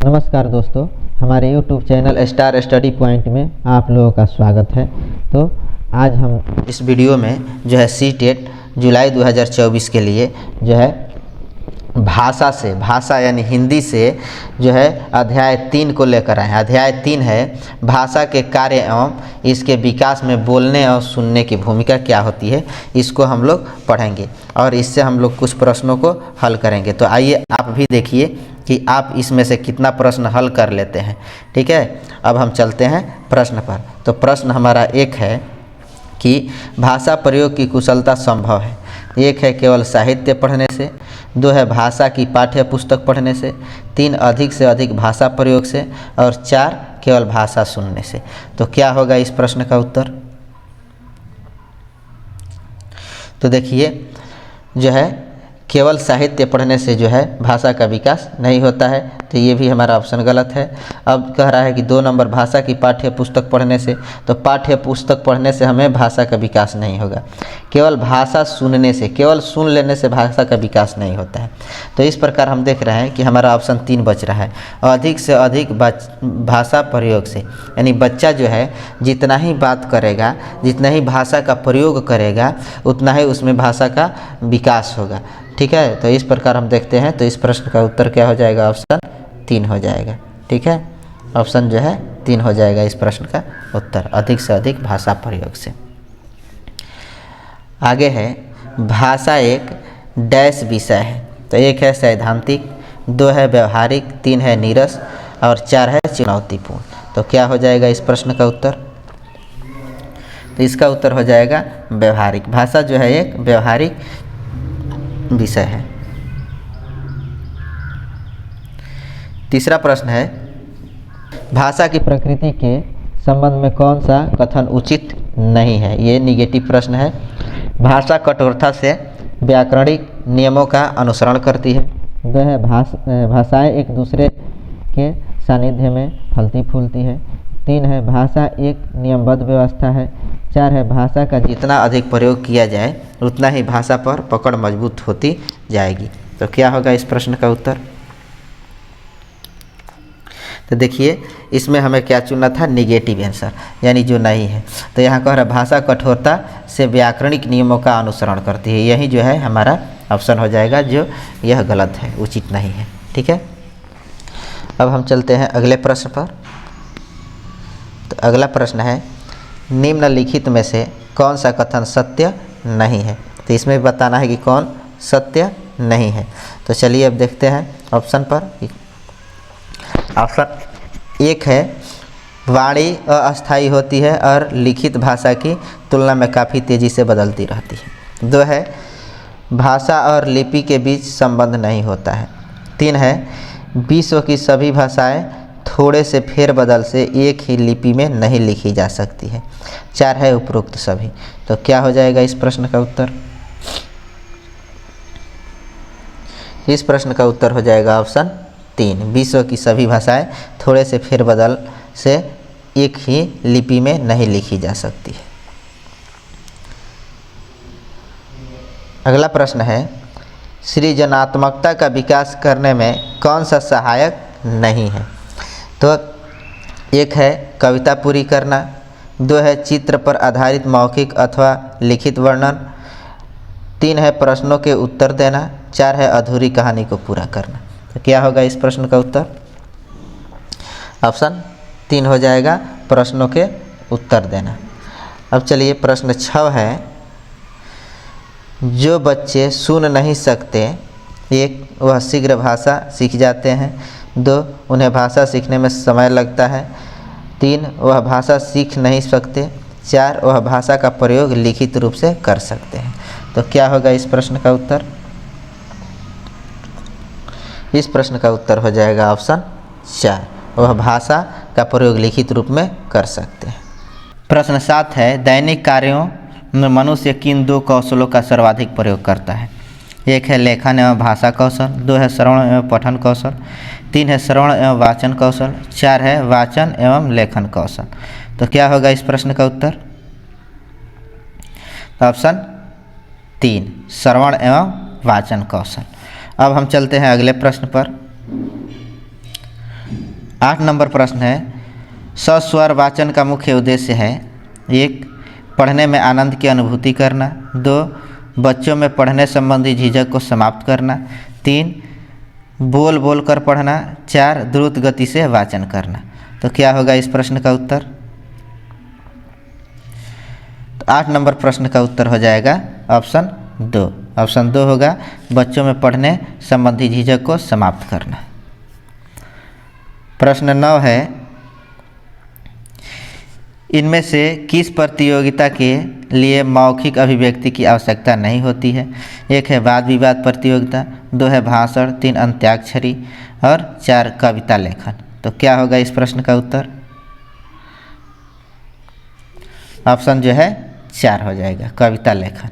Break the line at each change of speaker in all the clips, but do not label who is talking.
नमस्कार दोस्तों, हमारे YouTube channel star study point में आप लोगों का स्वागत है। तो आज हम इस वीडियो में जो है सीटेट जुलाई 2024 के लिए जो है भाषा यानी हिंदी से जो है अध्याय 3 को लेकर आए हैं। अध्याय 3 है भाषा के कार्य एवं इसके विकास में बोलने और सुनने की भूमिका क्या होती है। इसको हम लोग पढ़ेंगे और इससे हम लोग कुछ प्रश्नों को हल करेंगे। तो आइए आप भी देखिए कि आप इसमें से कितना प्रश्न हल कर लेते हैं। ठीक है, अब हम चलते हैं प्रश्न पर। तो प्रश्न हमारा एक है कि भाषा प्रयोग की कुशलता संभव है। एक है केवल साहित्य पढ़ने से, दो है भाषा की पाठ्य पुस्तक पढ़ने से, तीन अधिक से अधिक भाषा प्रयोग से और चार केवल भाषा सुनने से। तो क्या होगा इस प्रश्न का उत्तर? तो देखिए, जो है केवल साहित्य पढ़ने से जो है भाषा का विकास नहीं होता है, तो ये भी हमारा ऑप्शन गलत है। अब कह रहा है कि 2 नंबर भाषा की पाठ्य पुस्तक पढ़ने से, तो पाठ्य पुस्तक पढ़ने से हमें भाषा का विकास नहीं होगा। केवल भाषा सुनने से, केवल सुन लेने से भाषा का विकास नहीं होता है। तो इस प्रकार हम देख रहे हैं कि हमारा ऑप्शन 3 बच रहा है। अधिक से अधिक भाषा प्रयोग से, यानी बच्चा जो है जितना ही बात करेगा, जितना ही भाषा का प्रयोग करेगा, उतना ही उसमें भाषा का विकास होगा। ठीक है, तो इस प्रकार हम देखते हैं। तो इस प्रश्न का उत्तर क्या हो जाएगा? ऑप्शन 3 हो जाएगा। ठीक है, ऑप्शन जो है 3 हो जाएगा इस प्रश्न का उत्तर, अधिक से अधिक भाषा प्रयोग से। आगे है भाषा एक डैश विषय है। तो 1 है सैद्धांतिक, 2 है व्यवहारिक, 3 है नीरस और 4 है चुनौतीपूर्ण। तो क्या हो जाएगा इस प्रश्न का उत्तर? तो इसका उत्तर हो जाएगा व्यवहारिक। भाषा जो है एक व्यवहारिक विषय है। तीसरा प्रश्न है भाषा की प्रकृति के संबंध में कौन सा कथन उचित नहीं है। ये निगेटिव प्रश्न है। भाषा कठोरता से व्याकरणिक नियमों का अनुसरण करती है। 2 है भाषाएं एक दूसरे के सानिध्य में फलती फूलती है। 3 है भाषा एक नियमबद्ध व्यवस्था है। 4 है भाषा का जितना अधिक प्रयोग किया जाए उतना ही भाषा पर पकड़ मजबूत होती जाएगी। तो क्या होगा इस प्रश्न का उत्तर? तो देखिए, इसमें हमें क्या चुनना था? निगेटिव आंसर, यानी जो नहीं है। तो यहाँ कह रहा भाषा कठोरता से व्याकरणिक नियमों का अनुसरण करती है। यही जो है हमारा ऑप्शन हो जाएगा, जो यह गलत है, उचित नहीं है। ठीक है, अब हम चलते हैं अगले प्रश्न पर। तो अगला प्रश्न है निम्नलिखित में से कौन सा कथन सत्य नहीं है। तो इसमें भी बताना है कि कौन सत्य नहीं है। तो चलिए अब देखते हैं ऑप्शन पर। ऑप्शन 1 है वाणी अस्थायी होती है और लिखित भाषा की तुलना में काफ़ी तेज़ी से बदलती रहती है। 2 है भाषा और लिपि के बीच संबंध नहीं होता है। 3 है विश्व की सभी भाषाएं थोड़े से फेरबदल से एक ही लिपि में नहीं लिखी जा सकती है। 4 है उपरोक्त सभी। तो क्या हो जाएगा इस प्रश्न का उत्तर? इस प्रश्न का उत्तर हो जाएगा ऑप्शन 3, विश्व की सभी भाषाएं थोड़े से फेरबदल से एक ही लिपि में नहीं लिखी जा सकती है। अगला प्रश्न है सृजनात्मकता का विकास करने में कौन सा सहायक नहीं है। तो 1 है कविता पूरी करना, 2 है चित्र पर आधारित मौखिक अथवा लिखित वर्णन, 3 है प्रश्नों के उत्तर देना, 4 है अधूरी कहानी को पूरा करना। तो क्या होगा इस प्रश्न का उत्तर? ऑप्शन 3 हो जाएगा, प्रश्नों के उत्तर देना। अब चलिए प्रश्न 6 है जो बच्चे सुन नहीं सकते, 1 वह शीघ्र भाषा सीख जाते हैं, 2 उन्हें भाषा सीखने में समय लगता है, 3 वह भाषा सीख नहीं सकते, 4 वह भाषा का प्रयोग लिखित रूप से कर सकते हैं। तो क्या होगा इस प्रश्न का उत्तर? इस प्रश्न का उत्तर हो जाएगा ऑप्शन 4, वह भाषा का प्रयोग लिखित रूप में कर सकते हैं। प्रश्न 7 है दैनिक कार्यों में मनुष्य किन 2 कौशलों का सर्वाधिक प्रयोग करता है। 1 है लेखन एवं भाषा कौशल, 2 है श्रवण एवं पठन कौशल, 3 है श्रवण एवं वाचन कौशल, 4 है वाचन एवं लेखन कौशल। तो क्या होगा इस प्रश्न का उत्तर? ऑप्शन 3, श्रवण एवं वाचन कौशल। अब हम चलते हैं अगले प्रश्न पर। 8 नंबर प्रश्न है, सस्वर वाचन का मुख्य उद्देश्य है 1. पढ़ने में आनंद की अनुभूति करना, 2. बच्चों में पढ़ने संबंधी झिझक को समाप्त करना, 3. बोल बोल कर पढ़ना, 4. द्रुत गति से वाचन करना। तो क्या होगा इस प्रश्न का उत्तर? 8 नंबर प्रश्न का उत्तर हो जाएगा ऑप्शन 2। ऑप्शन 2 होगा बच्चों में पढ़ने संबंधी झिझक को समाप्त करना। प्रश्न 9 है, इनमें से किस प्रतियोगिता के लिए मौखिक अभिव्यक्ति की आवश्यकता नहीं होती है? 1 है वाद विवाद प्रतियोगिता, 2 है भाषण, 3 अंत्याक्षरी और 4 कविता लेखन। तो क्या होगा इस प्रश्न का उत्तर? ऑप्शन जो है 4 हो जाएगा, कविता लेखन।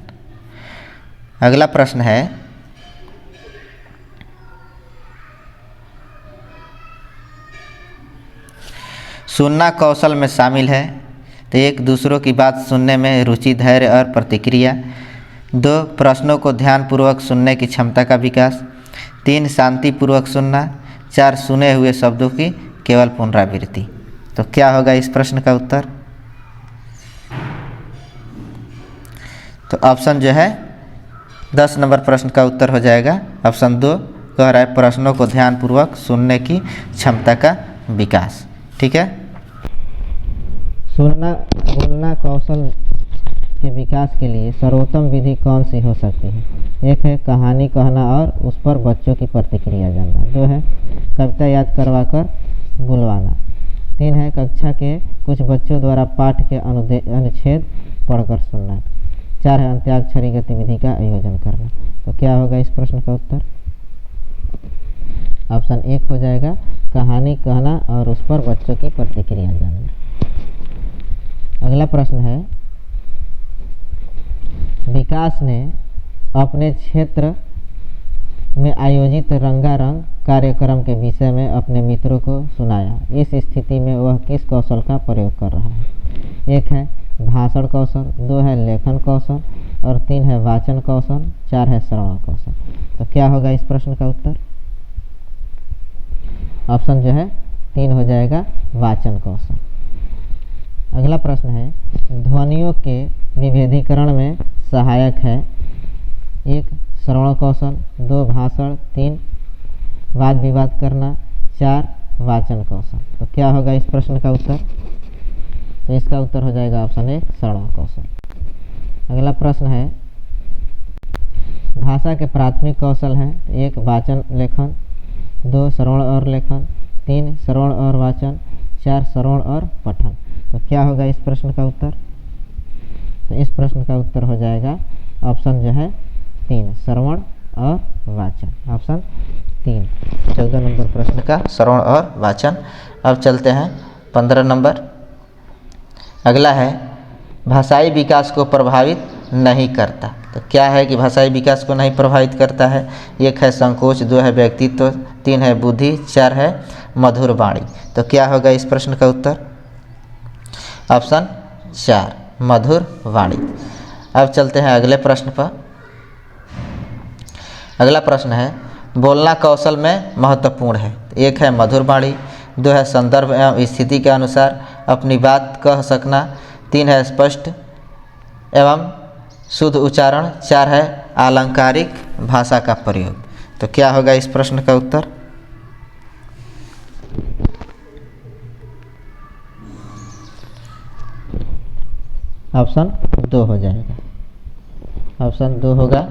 अगला प्रश्न है, सुनना कौशल में शामिल है। तो 1 दूसरों की बात सुनने में रुचि, धैर्य और प्रतिक्रिया, 2 प्रश्नों को ध्यानपूर्वक सुनने की क्षमता का विकास, 3 शांतिपूर्वक सुनना, 4 सुने हुए शब्दों की केवल पुनरावृत्ति। तो क्या होगा इस प्रश्न का उत्तर? तो ऑप्शन जो है 10 नंबर प्रश्न का उत्तर हो जाएगा ऑप्शन 2, कह रहा है प्रश्नों को ध्यानपूर्वक सुनने की क्षमता का विकास। ठीक है। सुनना बोलना कौशल के विकास के लिए सर्वोत्तम विधि कौन सी हो सकती है? 1 है कहानी कहना और उस पर बच्चों की प्रतिक्रिया जानना, 2 है कविता याद करवाकर बुलवाना, 3 है कक्षा के कुछ बच्चों द्वारा पाठ के अनुच्छेद पढ़कर सुनना, 4 है अंत्याक्षरी गतिविधि का आयोजन करना। तो क्या होगा इस प्रश्न का उत्तर? ऑप्शन 1 हो जाएगा कहानी कहना और उस पर बच्चों की प्रतिक्रिया जानना। अगला प्रश्न है, विकास ने अपने क्षेत्र में आयोजित रंगारंग कार्यक्रम के विषय में अपने मित्रों को सुनाया। इस स्थिति में वह किस कौशल का प्रयोग कर रहा है? 1 है भाषण कौशल, 2 है लेखन कौशल और 3 है वाचन कौशल, 4 है श्रवण कौशल। तो क्या होगा इस प्रश्न का उत्तर? ऑप्शन जो है 3 हो जाएगा वाचन कौशल। अगला प्रश्न है, ध्वनियों के विभेदीकरण में सहायक है 1 श्रवण कौशल, 2 भाषण, 3 वाद विवाद करना, 4 वाचन कौशल। तो क्या होगा इस प्रश्न का उत्तर? तो इसका उत्तर हो जाएगा ऑप्शन 1 श्रवण कौशल। अगला प्रश्न है, भाषा के प्राथमिक कौशल हैं 1 वाचन लेखन, 2 श्रवण और लेखन, 3 श्रवण और वाचन, 4 श्रवण और पठन। तो क्या होगा इस प्रश्न का उत्तर? तो इस प्रश्न का उत्तर हो जाएगा ऑप्शन जो है 3 श्रवण और वाचन। ऑप्शन 3 14 नंबर प्रश्न का श्रवण और वाचन। अब चलते हैं 15 नंबर। अगला है, भाषाई विकास को प्रभावित नहीं करता। तो क्या है कि भाषाई विकास को नहीं प्रभावित करता है? 1 है संकोच, 2 है व्यक्तित्व, 3 है बुद्धि, 4 है मधुर वाणी। तो क्या होगा इस प्रश्न का उत्तर? ऑप्शन 4 मधुर वाणी। अब चलते हैं अगले प्रश्न पर। अगला प्रश्न है, बोलना कौशल में महत्वपूर्ण है। 1 है मधुर वाणी, 2 है संदर्भ एवं स्थिति के अनुसार अपनी बात कह सकना, 3 है स्पष्ट एवं शुद्ध उच्चारण, 4 है आलंकारिक भाषा का प्रयोग। तो क्या होगा इस प्रश्न का उत्तर? ऑप्शन 2 हो जाएगा। ऑप्शन 2 होगा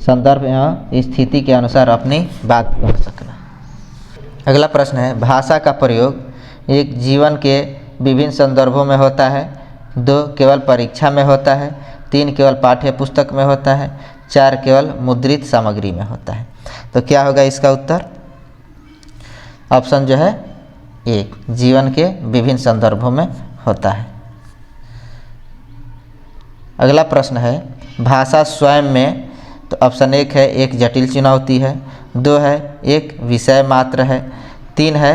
संदर्भ एवं स्थिति के अनुसार अपनी बात कह सकना। अगला प्रश्न है, भाषा का प्रयोग 1 जीवन के विभिन्न संदर्भों में होता है, 2 केवल परीक्षा में होता है, 3 केवल पाठ्य पुस्तक में होता है, 4 केवल मुद्रित सामग्री में होता है। तो क्या होगा इसका उत्तर? ऑप्शन जो है 1 जीवन के विभिन्न संदर्भों में होता है। अगला प्रश्न है, भाषा स्वयं में। तो ऑप्शन 1 है एक जटिल चुनौती है, 2 है एक विषय मात्र है, 3 है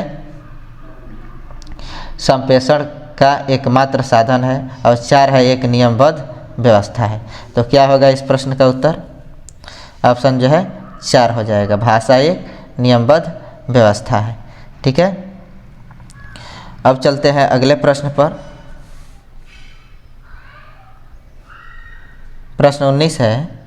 संप्रेषण का एकमात्र साधन है और 4 है एक नियमबद्ध व्यवस्था है। तो क्या होगा इस प्रश्न का उत्तर? ऑप्शन जो है 4 हो जाएगा, भाषा एक नियमबद्ध व्यवस्था है। ठीक है। अब चलते हैं अगले प्रश्न पर। प्रश्न 19 है,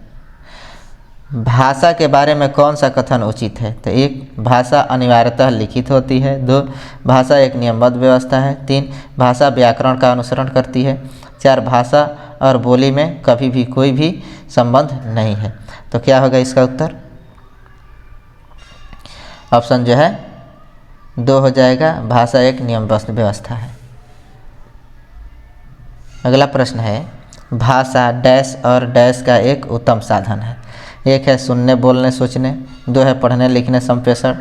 भाषा के बारे में कौन सा कथन उचित है? तो 1, भाषा अनिवार्यतः लिखित होती है। 2, भाषा एक नियमबद्ध व्यवस्था है। 3, भाषा व्याकरण का अनुसरण करती है। 4, भाषा और बोली में कभी भी कोई भी संबंध नहीं है। तो क्या होगा इसका उत्तर? ऑप्शन जो है 2 हो जाएगा, भाषा एक नियमबद्ध व्यवस्था है। अगला प्रश्न है, भाषा डैश और डैश का एक उत्तम साधन है। 1 है सुनने बोलने सोचने, 2 है पढ़ने लिखने संप्रेषण,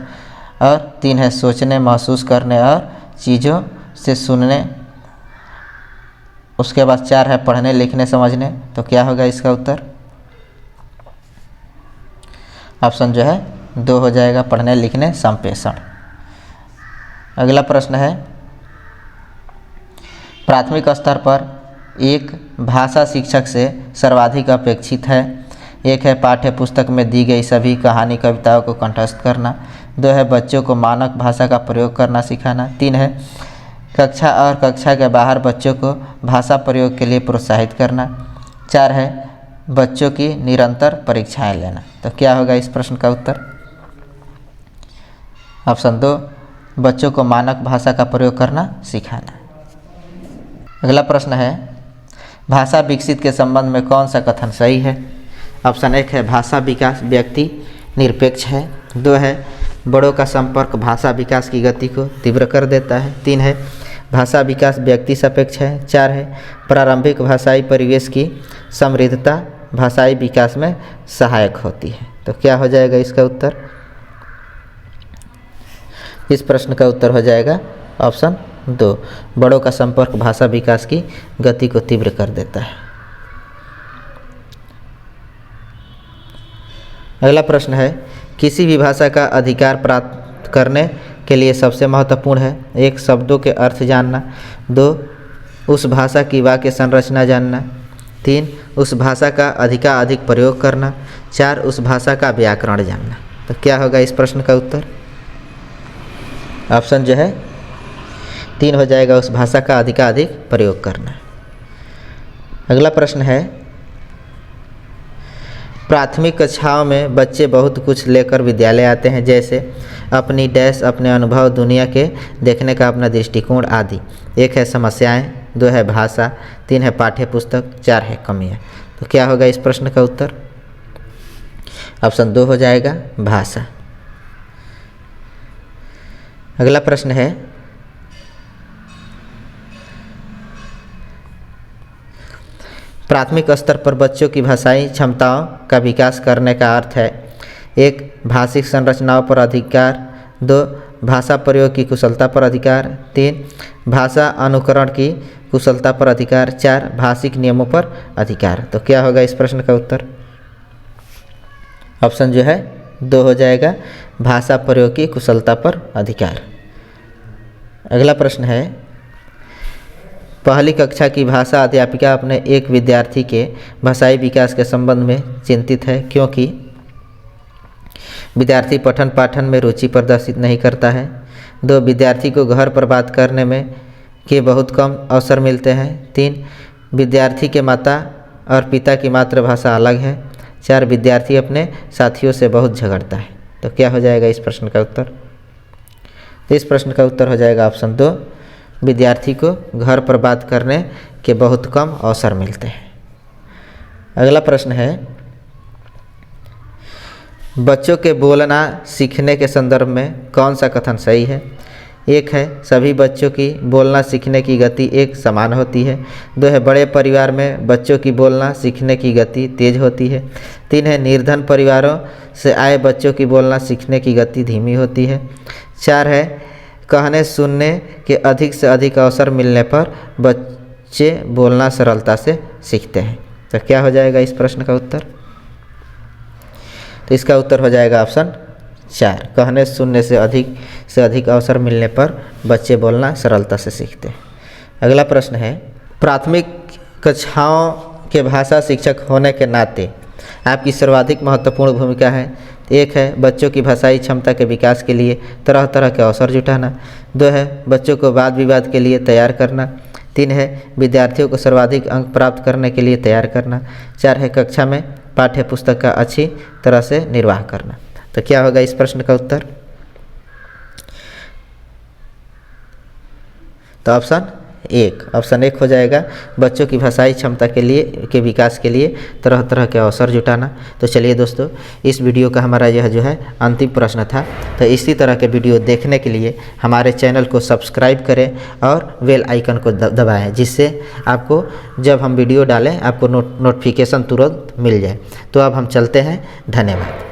और 3 है सोचने महसूस करने और चीज़ों से सुनने। उसके बाद 4 है पढ़ने लिखने समझने। तो क्या होगा इसका उत्तर? ऑप्शन जो है 2 हो जाएगा, पढ़ने लिखने संप्रेषण। अगला प्रश्न है, प्राथमिक स्तर पर एक भाषा शिक्षक से सर्वाधिक अपेक्षित है। 1 है पाठ्य पुस्तक में दी गई सभी कहानी कविताओं को कंठस्थ करना। 2 है बच्चों को मानक भाषा का प्रयोग करना सिखाना। 3 है कक्षा और कक्षा के बाहर बच्चों को भाषा प्रयोग के लिए प्रोत्साहित करना। 4 है बच्चों की निरंतर परीक्षाएं लेना। तो क्या होगा इस प्रश्न का उत्तर? ऑप्शन 2, बच्चों को मानक भाषा का प्रयोग करना सिखाना। अगला प्रश्न है, भाषा विकसित के संबंध में कौन सा कथन सही है? ऑप्शन 1 है भाषा विकास व्यक्ति निरपेक्ष है। 2 है बड़ों का संपर्क भाषा विकास की गति को तीव्र कर देता है। 3 है भाषा विकास व्यक्ति सापेक्ष है। 4 है प्रारंभिक भाषाई परिवेश की समृद्धता भाषाई विकास में सहायक होती है। तो क्या हो जाएगा इसका उत्तर? इस प्रश्न का उत्तर हो जाएगा ऑप्शन 2, बड़ों का संपर्क भाषा विकास की गति को तीव्र कर देता है। अगला प्रश्न है, किसी भी भाषा का अधिकार प्राप्त करने के लिए सबसे महत्वपूर्ण है 1 शब्दों के अर्थ जानना। 2 उस भाषा की वाक्य संरचना जानना। 3 उस भाषा का अधिकाधिक प्रयोग करना। 4 उस भाषा का व्याकरण जानना। तो क्या होगा इस प्रश्न का उत्तर? ऑप्शन जो है 3 हो जाएगा, उस भाषा का अधिकाधिक प्रयोग करना। अगला प्रश्न है, प्राथमिक कक्षाओं में बच्चे बहुत कुछ लेकर विद्यालय आते हैं, जैसे अपनी डैश अपने अनुभव दुनिया के देखने का अपना दृष्टिकोण आदि। 1 है समस्याएं, 2 है भाषा, 3 है पाठ्य पुस्तक, 4 है कमियां। तो क्या होगा इस प्रश्न का उत्तर? ऑप्शन 2 हो जाएगा, भाषा। अगला प्रश्न है, प्राथमिक स्तर पर बच्चों की भाषाई क्षमताओं का विकास करने का अर्थ है 1 भाषिक संरचनाओं पर अधिकार। 2 भाषा प्रयोग की कुशलता पर अधिकार। 3 भाषा अनुकरण की कुशलता पर अधिकार। 4 भाषिक नियमों पर अधिकार। तो क्या होगा इस प्रश्न का उत्तर? ऑप्शन जो है 2 हो जाएगा, भाषा प्रयोग की कुशलता पर अधिकार। अगला प्रश्न है, पहली कक्षा की भाषा अध्यापिका अपने एक विद्यार्थी के भाषाई विकास के संबंध में चिंतित है, क्योंकि विद्यार्थी पठन पाठन में रुचि प्रदर्शित नहीं करता है। 2 विद्यार्थी को घर पर बात करने में के बहुत कम अवसर मिलते हैं। 3 विद्यार्थी के माता और पिता की मातृभाषा अलग है। 4 विद्यार्थी अपने साथियों से बहुत झगड़ता है। तो क्या हो जाएगा इस प्रश्न का उत्तर? तो इस प्रश्न का उत्तर हो जाएगा ऑप्शन 2, विद्यार्थी को घर पर बात करने के बहुत कम अवसर मिलते हैं। अगला प्रश्न है, बच्चों के बोलना सीखने के संदर्भ में कौन सा कथन सही है? 1 है सभी बच्चों की बोलना सीखने की गति एक समान होती है। 2 है बड़े परिवार में बच्चों की बोलना सीखने की गति तेज होती है। 3 है निर्धन परिवारों से आए बच्चों की बोलना सीखने की गति धीमी होती है। 4 है कहने सुनने के अधिक से अधिक अवसर मिलने पर बच्चे बोलना सरलता से सीखते हैं। तो क्या हो जाएगा इस प्रश्न का उत्तर? तो इसका उत्तर हो जाएगा ऑप्शन 4, कहने सुनने से अधिक अवसर मिलने पर बच्चे बोलना सरलता से सीखते हैं। अगला प्रश्न है, प्राथमिक कक्षाओं के भाषा शिक्षक होने के नाते आपकी सर्वाधिक महत्वपूर्ण भूमिका है। एक है बच्चों की भाषाई क्षमता के विकास के लिए तरह तरह के अवसर जुटाना। 2 है बच्चों को वाद विवाद के लिए तैयार करना। 3 है विद्यार्थियों को सर्वाधिक अंक प्राप्त करने के लिए तैयार करना। 4 है कक्षा में पाठ्य पुस्तक का अच्छी तरह से निर्वाह करना। तो क्या होगा इस प्रश्न का उत्तर? तो ऑप्शन 1 हो जाएगा, बच्चों की भाषाई क्षमता के विकास के लिए तरह तरह के अवसर जुटाना। तो चलिए दोस्तों, इस वीडियो का हमारा यह जो है अंतिम प्रश्न था। तो इसी तरह के वीडियो देखने के लिए हमारे चैनल को सब्सक्राइब करें और बेल आइकन को दबाएं, जिससे आपको जब हम वीडियो डालें आपको नोटिफिकेशन तुरंत मिल जाए। तो अब हम चलते हैं, धन्यवाद।